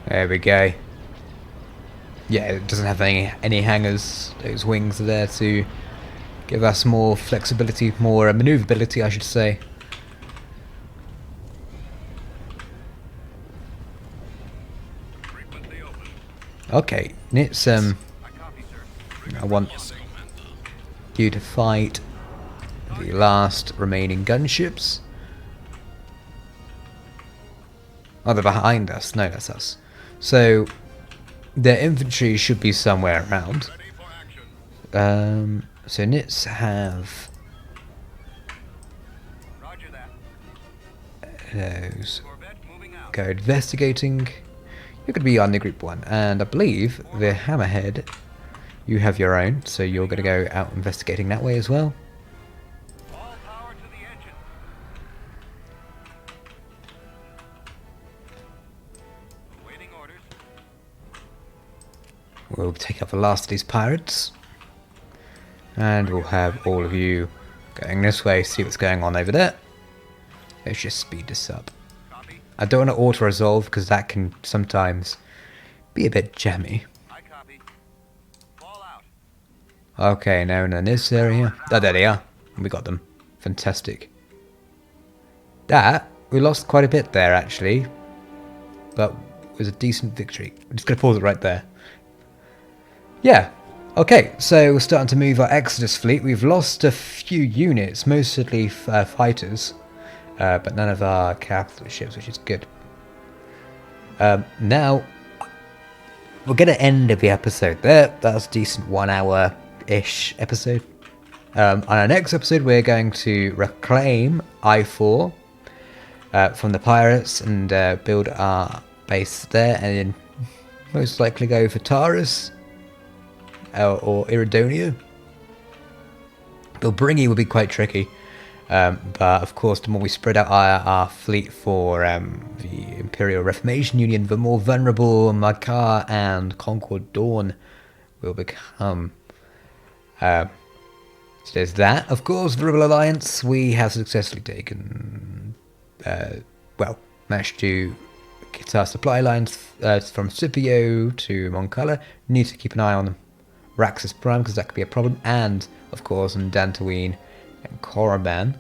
There we go. Yeah, it doesn't have any hangers. Those wings are there to give us more flexibility, more maneuverability, I should say. Okay, it's I want you to fight the last remaining gunships. Oh, they're behind us. No, that's us. So, their infantry should be somewhere around. So Nits have those. Go investigating. You're going to be on the Group 1, and I believe the Hammerhead, you have your own, so you're going to go out investigating that way as well. We'll take up the last of these pirates, and we'll have all of you going this way, see what's going on over there. Let's just speed this up. I don't want to auto-resolve because that can sometimes be a bit jammy. Okay, now in this area. Oh, there they are. We got them. Fantastic. We lost quite a bit there actually, but it was a decent victory. I'm just going to pause it right there. Yeah, okay, so we're starting to move our Exodus fleet. We've lost a few units, mostly fighters, but none of our capital ships, which is good. Now, we're going to end the episode there. That was a decent 1 hour-ish episode. On our next episode, we're going to reclaim Ithor from the pirates and build our base there, and then most likely go for Taurus. Or Iridonia. Bilbringi would be quite tricky. But of course, the more we spread out our fleet for the Imperial Reformation Union, the more vulnerable Makar and Concord Dawn will become. So there's that. Of course, the Rebel Alliance, we have successfully taken, managed to get our supply lines from Scipio to Moncala. Need to keep an eye on Raxus Prime, because that could be a problem. And, of course, on Dantooine and Korriban.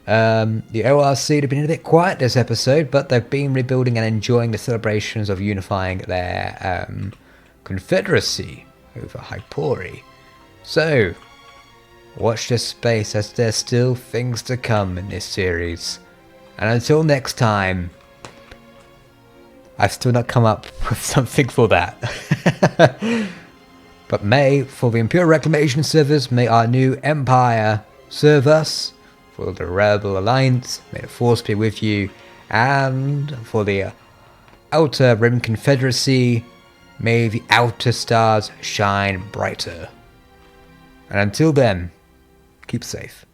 The ORC have been a bit quiet this episode, but they've been rebuilding and enjoying the celebrations of unifying their confederacy over Hypori. So, watch this space, as there's still things to come in this series. And until next time, I've still not come up with something for that. But may, for the Imperial Reclamation servers, may our new Empire serve us. For the Rebel Alliance, may the Force be with you. And for the Outer-Rim Confederacy, may the outer stars shine brighter. And until then, keep safe.